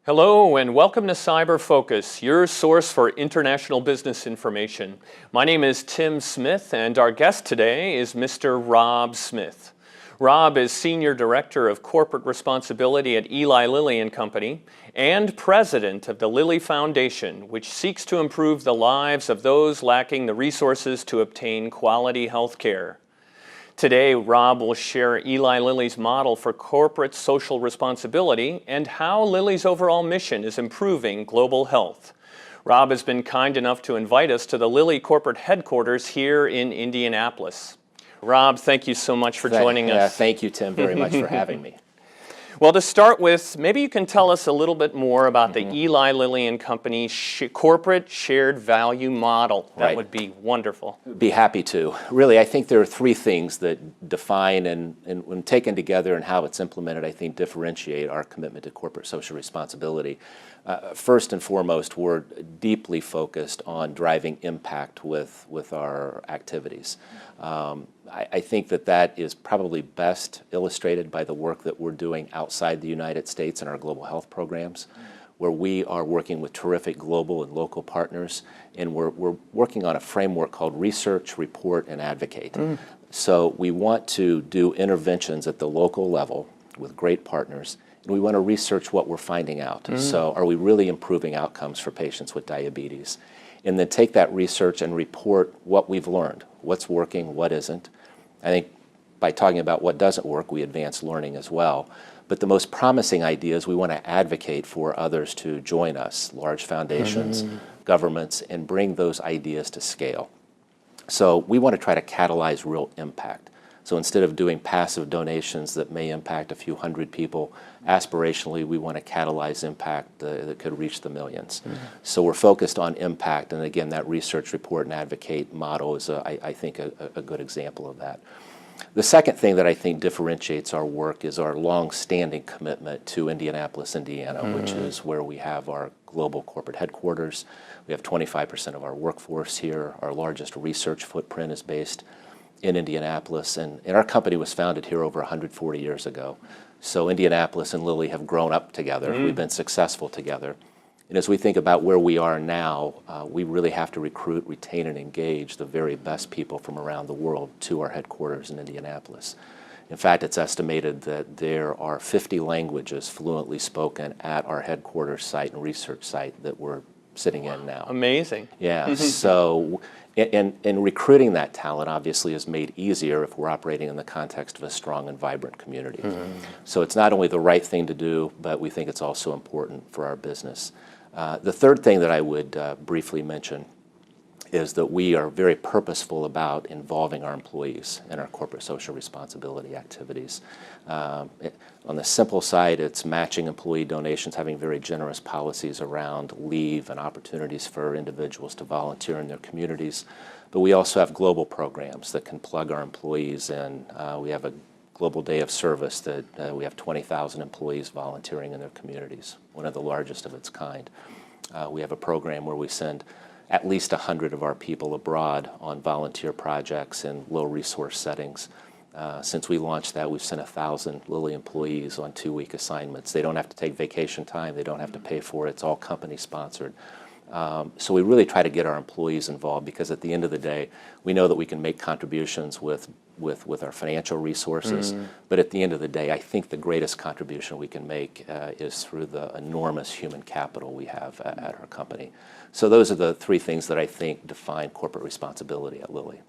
Hello and welcome to CIBER Focus, your source for international business information. My name is Tim Smith and our guest today is Mr. Rob Smith. Rob is Senior Director of Corporate Responsibility at Eli Lilly and Company and President of the Lilly Foundation, which seeks to improve the lives of those lacking the resources to obtain quality health care. Today, Rob will share Eli Lilly's model for corporate social responsibility and how Lilly's overall mission is improving global health. Rob has been kind enough to invite us to the Lilly corporate headquarters here in Indianapolis. Rob, thank you so much for joining us. Thank you, Tim, very much for having me. Well, to start with, maybe you can tell us a little bit more about the Eli Lilly and Company corporate shared value model. That would be wonderful. Be happy to. Really, I think there are three things that define and when taken together and how it's implemented, I think differentiate our commitment to corporate social responsibility. First and foremost, we're deeply focused on driving impact with our activities. I think that is probably best illustrated by the work that we're doing outside the United States in our global health programs, where we are working with terrific global and local partners, and we're working on a framework called Research, Report, and Advocate. So we want to do interventions at the local level with great partners, and we want to research what we're finding out. So are we really improving outcomes for patients with diabetes? And then take that research and report what we've learned, what's working, what isn't. I think by talking about what doesn't work, we advance learning as well. But the most promising ideas, we want to advocate for others to join us, large foundations, governments, and bring those ideas to scale. So we want to try to catalyze real impact. So instead of doing passive donations that may impact a few hundred people, aspirationally we want to catalyze impact that could reach the millions. So we're focused on impact, and again, that research, report, and advocate model is, I think, a good example of that. The second thing that I think differentiates our work is our long-standing commitment to Indianapolis, Indiana, which is where we have our global corporate headquarters. We have 25% of our workforce here. Our largest research footprint is based in Indianapolis, and our company was founded here over 140 years ago. So Indianapolis and Lilly have grown up together. We've been successful together. And as we think about where we are now, we really have to recruit, retain, and engage the very best people from around the world to our headquarters in Indianapolis. In fact, it's estimated that there are 50 languages fluently spoken at our headquarters site and research site that we're sitting in now. Amazing. Yeah, so and recruiting that talent obviously is made easier if we're operating in the context of a strong and vibrant community. So it's not only the right thing to do, but we think it's also important for our business. The third thing that I would briefly mention is that we are very purposeful about involving our employees in our corporate social responsibility activities. On the simple side, it's matching employee donations, having very generous policies around leave and opportunities for individuals to volunteer in their communities. But we also have global programs that can plug our employees in. We have a Global Day of Service that we have 20,000 employees volunteering in their communities, one of the largest of its kind. We have a program where we send at least 100 of our people abroad on volunteer projects in low-resource settings. Since we launched that, we've sent 1,000 Lilly employees on 2-week assignments. They don't have to take vacation time. They don't have to pay for it. It's all company-sponsored. So we really try to get our employees involved because at the end of the day, we know that we can make contributions with our financial resources. But at the end of the day, I think the greatest contribution we can make is through the enormous human capital we have at our company. So those are the three things that I think define corporate responsibility at Lilly.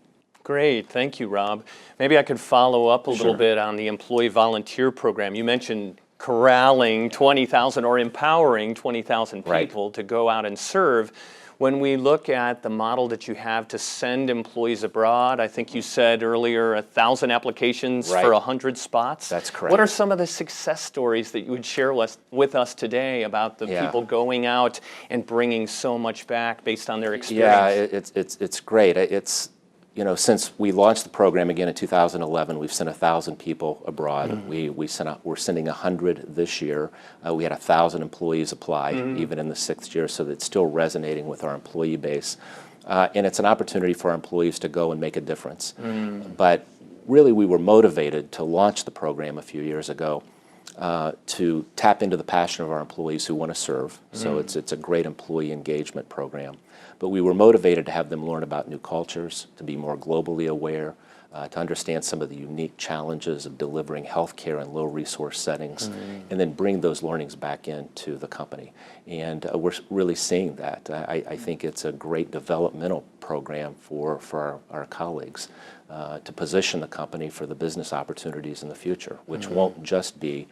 Great, thank you, Rob. Maybe I could follow up a little bit on the employee volunteer program. You mentioned corralling 20,000 or empowering 20,000 people to go out and serve. When we look at the model that you have to send employees abroad, I think you said earlier 1,000 applications for 100 spots. That's correct. What are some of the success stories that you would share with us today about the people going out and bringing so much back based on their experience? Yeah, it's great. Since we launched the program again in 2011, we've sent 1,000 people abroad. We're sending 100 this year. We had 1,000 employees apply, even in the 6th year, so it's still resonating with our employee base. And it's an opportunity for our employees to go and make a difference. But really, we were motivated to launch the program a few years ago to tap into the passion of our employees who want to serve. So it's a great employee engagement program. But we were motivated to have them learn about new cultures, to be more globally aware, to understand some of the unique challenges of delivering healthcare in low-resource settings, and then bring those learnings back into the company. And we're really seeing that. I think it's a great developmental program for our colleagues to position the company for the business opportunities in the future, which won't just be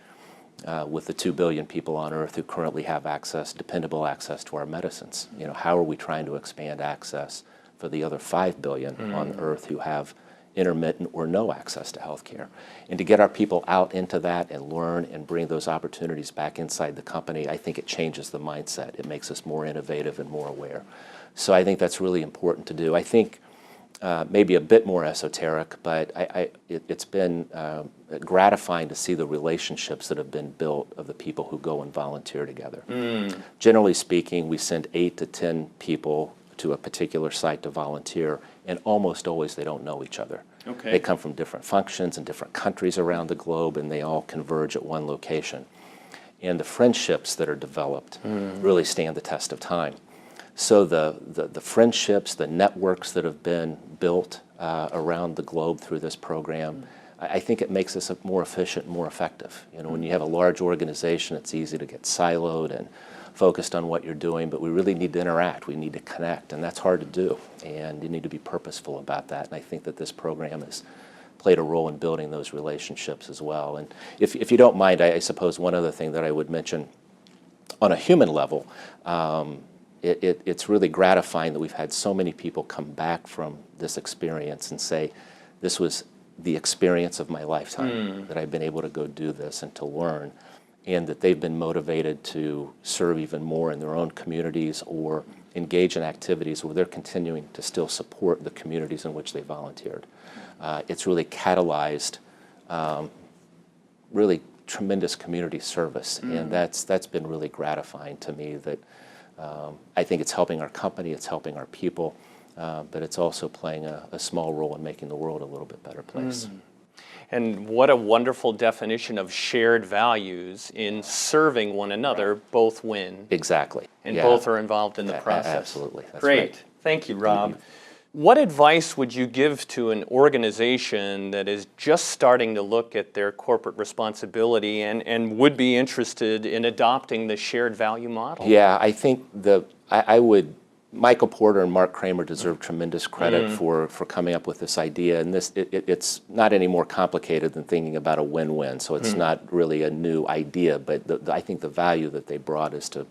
with the 2 billion people on Earth who currently have access, dependable access to our medicines. You know, how are we trying to expand access for the other 5 billion on Earth who have intermittent or no access to health care? And to get our people out into that and learn and bring those opportunities back inside the company, I think it changes the mindset. It makes us more innovative and more aware. So I think that's really important to do. I think maybe a bit more esoteric, but it's been gratifying to see the relationships that have been built of the people who go and volunteer together. Generally speaking, we send 8 to 10 people to a particular site to volunteer, and almost always they don't know each other. Okay. They come from different functions in different countries around the globe, and they all converge at one location. And the friendships that are developed really stand the test of time. So the friendships, the networks that have been built around the globe through this program, I think it makes us more efficient, more effective. You know, when you have a large organization, it's easy to get siloed and focused on what you're doing, but we really need to interact. We need to connect, and that's hard to do. And you need to be purposeful about that. And I think that this program has played a role in building those relationships as well. And if you don't mind, I suppose one other thing that I would mention on a human level, it's really gratifying that we've had so many people come back from this experience and say, this was the experience of my lifetime, that I've been able to go do this and to learn, and that they've been motivated to serve even more in their own communities or engage in activities where they're continuing to still support the communities in which they volunteered. It's really catalyzed really tremendous community service, and that's been really gratifying to me. That I think it's helping our company, it's helping our people, but it's also playing a small role in making the world a little bit better place. And what a wonderful definition of shared values in serving one another. Both win. Exactly. And both are involved in the process. Absolutely. That's Great. right. Thank you, Rob. What advice would you give to an organization that is just starting to look at their corporate responsibility and would be interested in adopting the shared value model? Yeah, I think I would. Michael Porter and Mark Kramer deserve tremendous credit for coming up with this idea. And it's not any more complicated than thinking about a win-win. So it's not really a new idea, but I think the value that they brought is to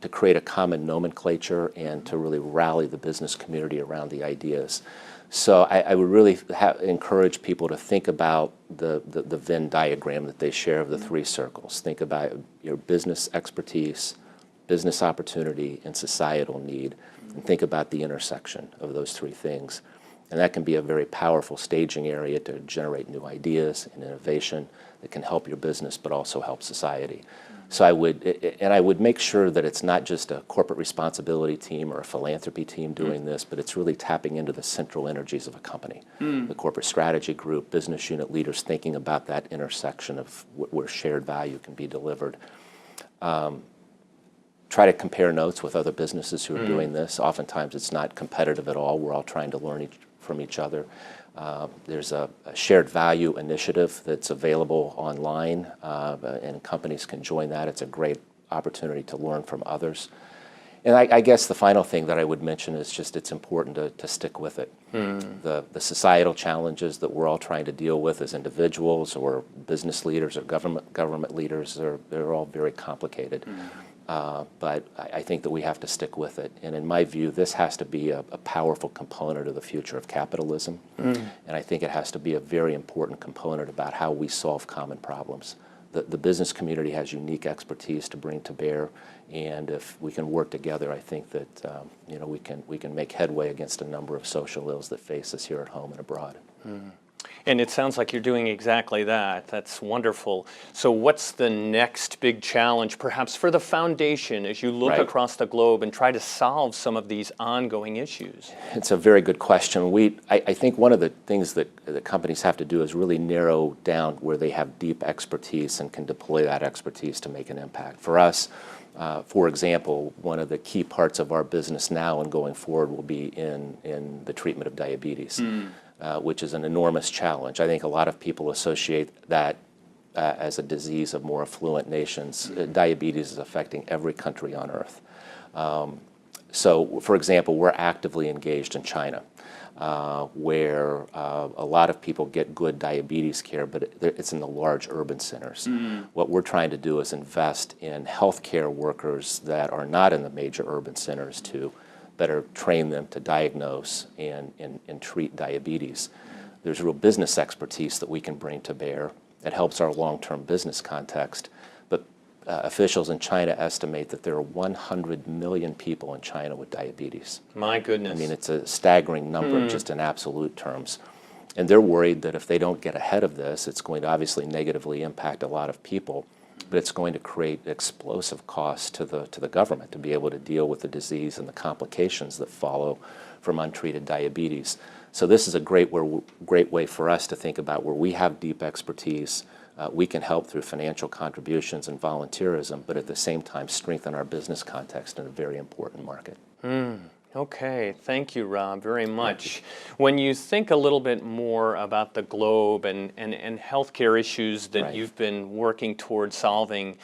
create a common nomenclature and to really rally the business community around the ideas. So I would really encourage people to think about the Venn diagram that they share of the 3 circles. Think about your business expertise, business opportunity, and societal need, and think about the intersection of those 3 things. And that can be a very powerful staging area to generate new ideas and innovation that can help your business but also help society. So I would make sure that it's not just a corporate responsibility team or a philanthropy team doing this, but it's really tapping into the central energies of a company. The corporate strategy group, business unit leaders thinking about that intersection of where shared value can be delivered. Try to compare notes with other businesses who are doing this. Oftentimes it's not competitive at all. We're all trying to learn from each other. There's a shared value initiative that's available online, and companies can join that. It's a great opportunity to learn from others. And I guess the final thing that I would mention is just it's important to stick with it. The societal challenges that we're all trying to deal with as individuals or business leaders or government leaders, they're all very complicated. But I think that we have to stick with it. And in my view, this has to be a powerful component of the future of capitalism. And I think it has to be a very important component about how we solve common problems. The business community has unique expertise to bring to bear. And if we can work together, I think that we can make headway against a number of social ills that face us here at home and abroad. And it sounds like you're doing exactly that. That's wonderful. So what's the next big challenge, perhaps for the foundation, as you look Right. across the globe and try to solve some of these ongoing issues? It's a very good question. I think one of the things that companies have to do is really narrow down where they have deep expertise and can deploy that expertise to make an impact. For us, for example, one of the key parts of our business now and going forward will be in the treatment of diabetes. Which is an enormous challenge. I think a lot of people associate that as a disease of more affluent nations. Diabetes is affecting every country on earth. So, for example, we're actively engaged in China, where a lot of people get good diabetes care, but it's in the large urban centers. What we're trying to do is invest in healthcare workers that are not in the major urban centers to better train them to diagnose and treat diabetes. There's real business expertise that we can bring to bear that helps our long-term business context, but officials in China estimate that there are 100 million people in China with diabetes. My goodness. I mean, it's a staggering number just in absolute terms. And they're worried that if they don't get ahead of this, it's going to obviously negatively impact a lot of people, but it's going to create explosive costs to the government to be able to deal with the disease and the complications that follow from untreated diabetes. So this is a great way for us to think about where we have deep expertise. We can help through financial contributions and volunteerism, but at the same time strengthen our business context in a very important market. Okay, thank you, Rob, very much. When you think a little bit more about the globe and healthcare issues that Right. you've been working towards solving,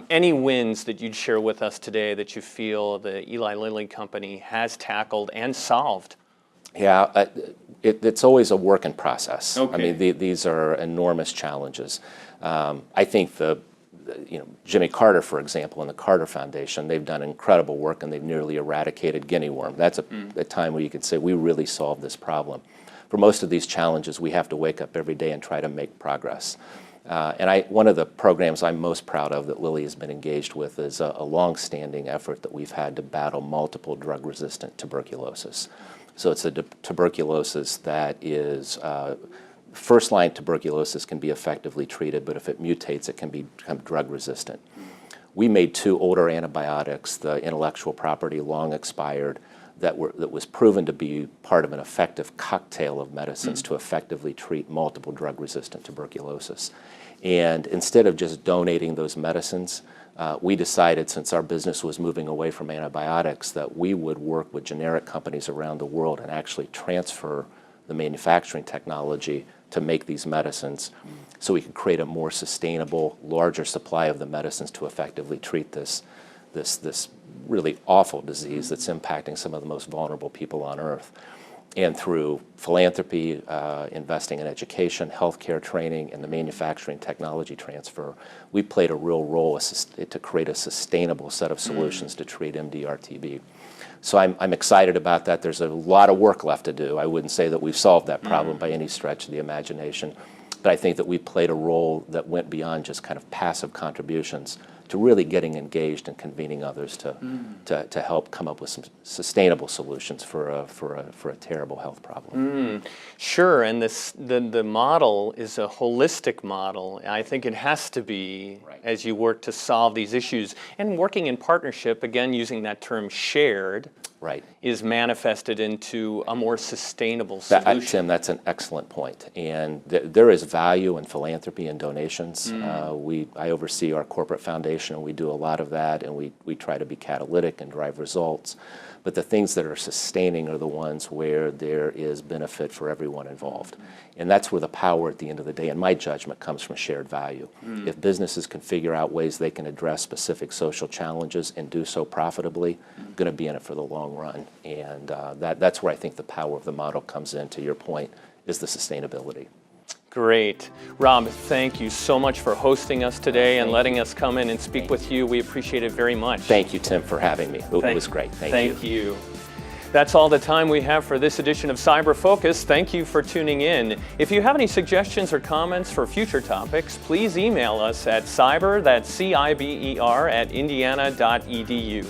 any wins that you'd share with us today that you feel the Eli Lilly company has tackled and solved? Yeah, it's always a work in process. Okay. I mean, these are enormous challenges. I think Jimmy Carter, for example, and the Carter Foundation, they've done incredible work and they've nearly eradicated guinea worm. That's a time where you could say we really solved this problem. For most of these challenges, we have to wake up every day and try to make progress. And one of the programs I'm most proud of that Lilly has been engaged with is a long-standing effort that we've had to battle multiple drug-resistant tuberculosis. So it's a tuberculosis that is first-line tuberculosis can be effectively treated, but if it mutates, it can become drug-resistant. We made 2 older antibiotics, the intellectual property long expired, that was proven to be part of an effective cocktail of medicines to effectively treat multiple drug-resistant tuberculosis. And instead of just donating those medicines, we decided, since our business was moving away from antibiotics, that we would work with generic companies around the world and actually transfer the manufacturing technology to make these medicines so we could create a more sustainable, larger supply of the medicines to effectively treat this really awful disease that's impacting some of the most vulnerable people on earth. And through philanthropy, investing in education, healthcare training, and the manufacturing technology transfer, we played a real role to create a sustainable set of solutions to treat MDR-TB. So I'm excited about that. There's a lot of work left to do. I wouldn't say that we've solved that problem by any stretch of the imagination, but I think that we played a role that went beyond just kind of passive contributions to really getting engaged and convening others to help come up with some sustainable solutions for a terrible health problem. Sure, and the model is a holistic model. I think it has to be Right. as you work to solve these issues. And working in partnership, again, using that term shared, Right. is manifested into a more sustainable solution. Tim, that's an excellent point. And there is value in philanthropy and donations. I oversee our corporate foundation, and we do a lot of that, and we try to be catalytic and drive results. But the things that are sustaining are the ones where there is benefit for everyone involved. And that's where the power at the end of the day, in my judgment, comes from shared value. If businesses can figure out ways they can address specific social challenges and do so profitably, going to be in it for the long run. And that's where I think the power of the model comes in, to your point, is the sustainability. Great. Rob, thank you so much for hosting us today and letting us come in and speak with you. We appreciate it very much. Thank you, Tim, for having me. It was great. Thank you. That's all the time we have for this edition of CIBER Focus. Thank you for tuning in. If you have any suggestions or comments for future topics, please email us at cyber, that's CIBER, @indiana.edu.